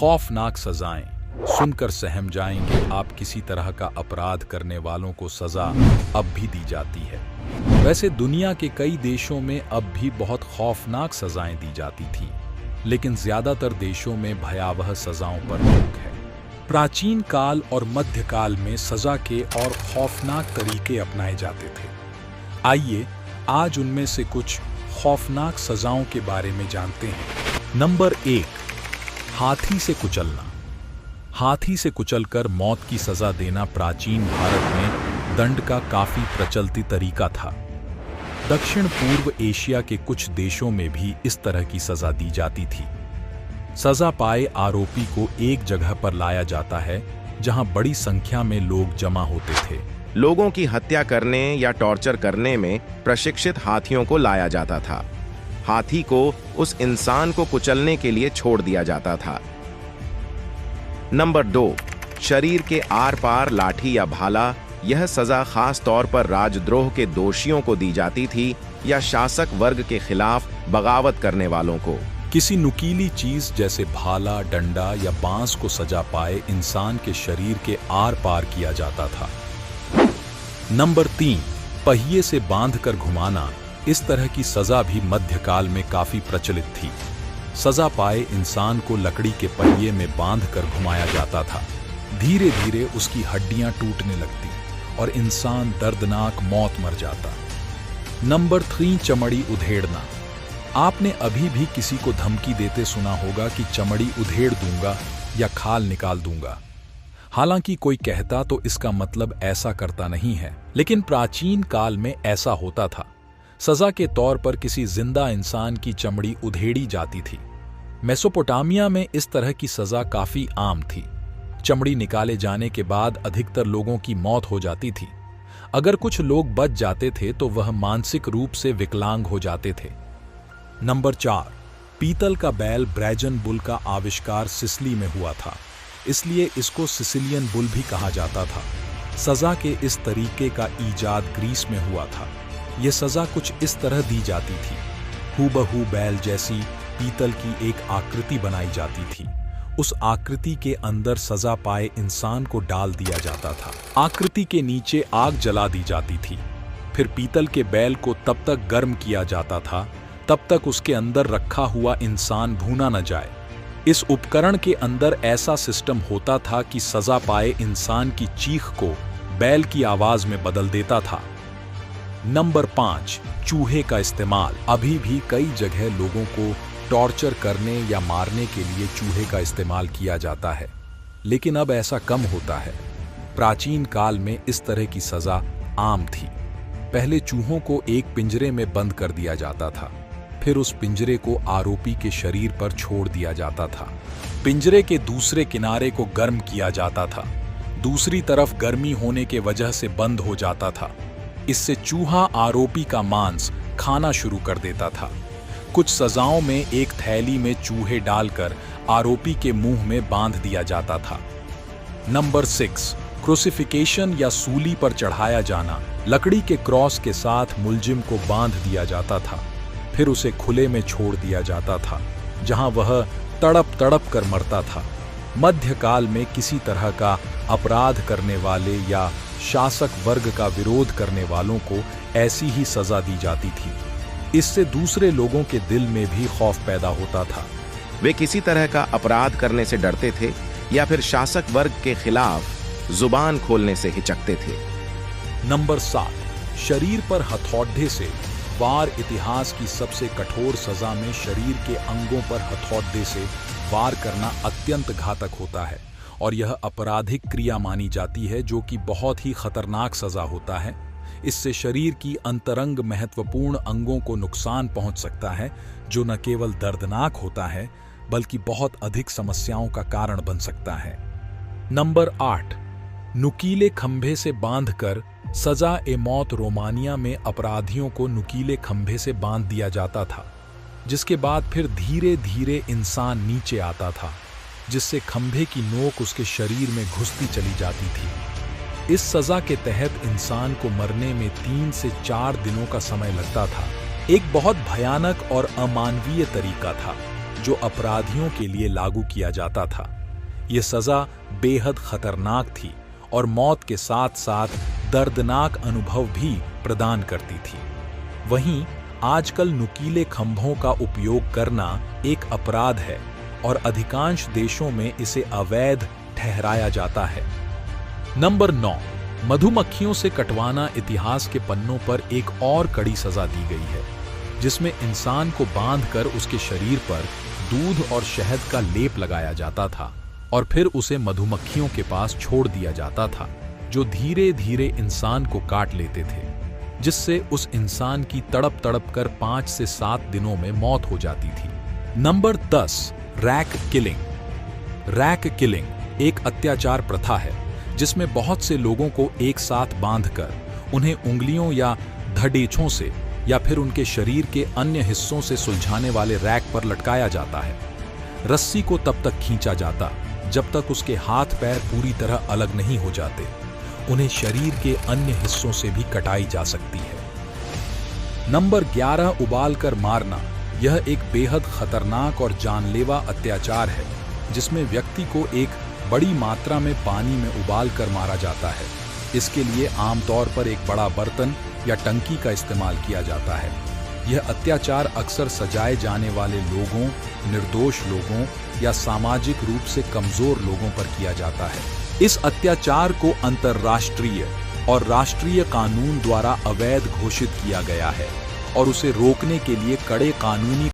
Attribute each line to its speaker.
Speaker 1: खौफनाक सजाएं। सुनकर सहम जाएंगे आप, किसी तरह का अपराध करने वालों को सजा अब भी दी जाती है। वैसे दुनिया के कई देशों में अब भी बहुत खौफनाक सजाएं दी जाती थी, लेकिन ज्यादातर देशों में भयावह सजाओं पर रोक है। प्राचीन काल और मध्यकाल में सजा के और खौफनाक तरीके अपनाए जाते थे। आइए आज उनमें से कुछ खौफनाक सजाओं के बारे में जानते हैं। नंबर 1, हाथी से कुचलना। हाथी से कुचलकर मौत की सजा देना प्राचीन भारत में दंड का काफी प्रचलित तरीका था। दक्षिण पूर्व एशिया के कुछ देशों में भी इस तरह की सजा दी जाती थी। सजा पाए आरोपी को एक जगह पर लाया जाता है जहां बड़ी संख्या में लोग जमा होते थे।
Speaker 2: लोगों की हत्या करने या टॉर्चर करने में प्रशिक्षित हाथियों को लाया जाता था। हाथी को उस इंसान को कुचलने के लिए छोड़ दिया जाता था। नंबर 2, शरीर के आर पार लाठी या भाला। यह सजा खास तौर पर राजद्रोह के दोषियों को दी जाती थी या शासक वर्ग के खिलाफ बगावत करने वालों को।
Speaker 1: किसी नुकीली चीज जैसे भाला, डंडा या बांस को सजा पाए इंसान के शरीर के आर पार किया जाता था। नंबर 3, पहिए से बांधकर घुमाना। इस तरह की सजा भी मध्यकाल में काफी प्रचलित थी। सजा पाए इंसान को लकड़ी के पहिए में बांधकर घुमाया जाता था। धीरे धीरे उसकी हड्डियां टूटने लगती और इंसान दर्दनाक मौत मर जाता। नंबर 3, चमड़ी उधेड़ना। आपने अभी भी किसी को धमकी देते सुना होगा कि चमड़ी उधेड़ दूंगा या खाल निकाल दूंगा। हालांकि कोई कहता तो इसका मतलब ऐसा करता नहीं है, लेकिन प्राचीन काल में ऐसा होता था। सजा के तौर पर किसी जिंदा इंसान की चमड़ी उधेड़ी जाती थी। मेसोपोटामिया में इस तरह की सजा काफी आम थी। चमड़ी निकाले जाने के बाद अधिकतर लोगों की मौत हो जाती थी। अगर कुछ लोग बच जाते थे तो वह मानसिक रूप से विकलांग हो जाते थे। नंबर 4, पीतल का बैल। ब्रैजन बुल का आविष्कार सिसिली में हुआ था, इसलिए इसको सिसिलियन बुल भी कहा जाता था। सजा के इस तरीके का ईजाद ग्रीस में हुआ था। यह सजा कुछ इस तरह दी जाती थी। हूबहू बैल जैसी पीतल की एक आकृति बनाई जाती थी। उस आकृति के अंदर सजा पाए इंसान को डाल दिया जाता था। आकृति के नीचे आग जला दी जाती थी। फिर पीतल के बैल को तब तक गर्म किया जाता था तब तक उसके अंदर रखा हुआ इंसान भूना न जाए। इस उपकरण के अंदर ऐसा सिस्टम होता था कि सजा पाए इंसान की चीख को बैल की आवाज में बदल देता था। नंबर 5, चूहे का इस्तेमाल। अभी भी कई जगह लोगों को टॉर्चर करने या मारने के लिए चूहे का इस्तेमाल किया जाता है, लेकिन अब ऐसा कम होता है। प्राचीन काल में इस तरह की सजा आम थी। पहले चूहों को एक पिंजरे में बंद कर दिया जाता था, फिर उस पिंजरे को आरोपी के शरीर पर छोड़ दिया जाता था। पिंजरे के दूसरे किनारे को गर्म किया जाता था। दूसरी तरफ गर्मी होने के वजह से बंद हो जाता था। इससे चूहा आरोपी का मांस खाना शुरू कर देता था। कुछ सजाओं में एक थैली में चूहे डालकर आरोपी के मुंह में बांध दिया जाता था। नंबर 6, क्रूसिफिकेशन या सूली पर चढ़ाया जाना। लकड़ी के क्रॉस के साथ मुलजिम को बांध दिया जाता था, फिर उसे खुले में छोड़ दिया जाता था, जहां वह तड़प तड़प कर मरता था। मध्यकाल में किसी तरह का अपराध करने वाले या शासक वर्ग का विरोध करने वालों को ऐसी ही सजा दी जाती थी। इससे दूसरे लोगों के दिल में भी खौफ पैदा होता था।
Speaker 2: वे किसी तरह का अपराध करने से डरते थे या फिर शासक वर्ग के खिलाफ जुबान खोलने से हिचकते थे।
Speaker 1: नंबर 7, शरीर पर हथौड़े से वार। इतिहास की सबसे कठोर सजा में शरीर के अंगों पर हथौड़े से वार करना अत्यंत घातक होता है और यह आपराधिक क्रिया मानी जाती है, जो कि बहुत ही खतरनाक सजा होता है। इससे शरीर की अंतरंग महत्वपूर्ण अंगों को नुकसान पहुंच सकता है, जो न केवल दर्दनाक होता है बल्कि बहुत अधिक समस्याओं का कारण बन सकता है। नंबर 8, नुकीले खंभे से बांधकर सजा ए मौत। रोमानिया में अपराधियों को नुकीले खंभे से बांध दिया जाता था, जिसके बाद फिर धीरे धीरे इंसान नीचे आता था, जिससे खंभे की नोक उसके शरीर में घुसती चली जाती थी। इस सजा के तहत इंसान को मरने में 3 से 4 दिनों का समय लगता था। एक बहुत भयानक और अमानवीय तरीका था। जो अपराधियों के लिए लागू किया जाता था। यह सजा बेहद खतरनाक थी और मौत के साथ साथ दर्दनाक अनुभव भी प्रदान करती थी। वहीं आजकल नुकीले खंभों का उपयोग करना एक अपराध है और अधिकांश देशों में इसे अवैध ठहराया जाता है। नंबर 9, मधुमक्खियों से कटवाना इतिहास के पन्नों पर एक और कड़ी सजा दी गई है, जिसमें इंसान को बांधकर उसके शरीर पर दूध और शहद का लेप लगाया जाता था और फिर उसे मधुमक्खियों के पास छोड़ दिया जाता था, जो धीरे धीरे इंसान को काट लेते थे, जिससे उस इंसान की तड़प तड़प कर 5 से 7 दिनों में मौत हो जाती थी। Number 10, rack killing. Rack killing एक अत्याचार प्रथा है जिसमें बहुत से लोगों को एक साथ बांधकर उन्हें उंगलियों या धड़ेछों से या फिर उनके शरीर के अन्य हिस्सों से सुलझाने वाले रैक पर लटकाया जाता है। रस्सी को तब तक खींचा जाता जब तक उसके हाथ पैर पूरी तरह अलग नहीं हो जाते। उन्हें शरीर के अन्य हिस्सों से भी कटाई जा सकती है। नंबर 11, उबाल कर मारना। यह एक बेहद खतरनाक और जानलेवा अत्याचार है जिसमें व्यक्ति को एक बड़ी मात्रा में पानी में उबाल कर मारा जाता है। इसके लिए आमतौर पर एक बड़ा बर्तन या टंकी का इस्तेमाल किया जाता है। यह अत्याचार अक्सर सजाए जाने वाले लोगों, निर्दोष लोगों या सामाजिक रूप से कमजोर लोगों पर किया जाता है। इस अत्याचार को अंतर्राष्ट्रीय और राष्ट्रीय कानून द्वारा अवैध घोषित किया गया है और उसे रोकने के लिए कड़े कानूनी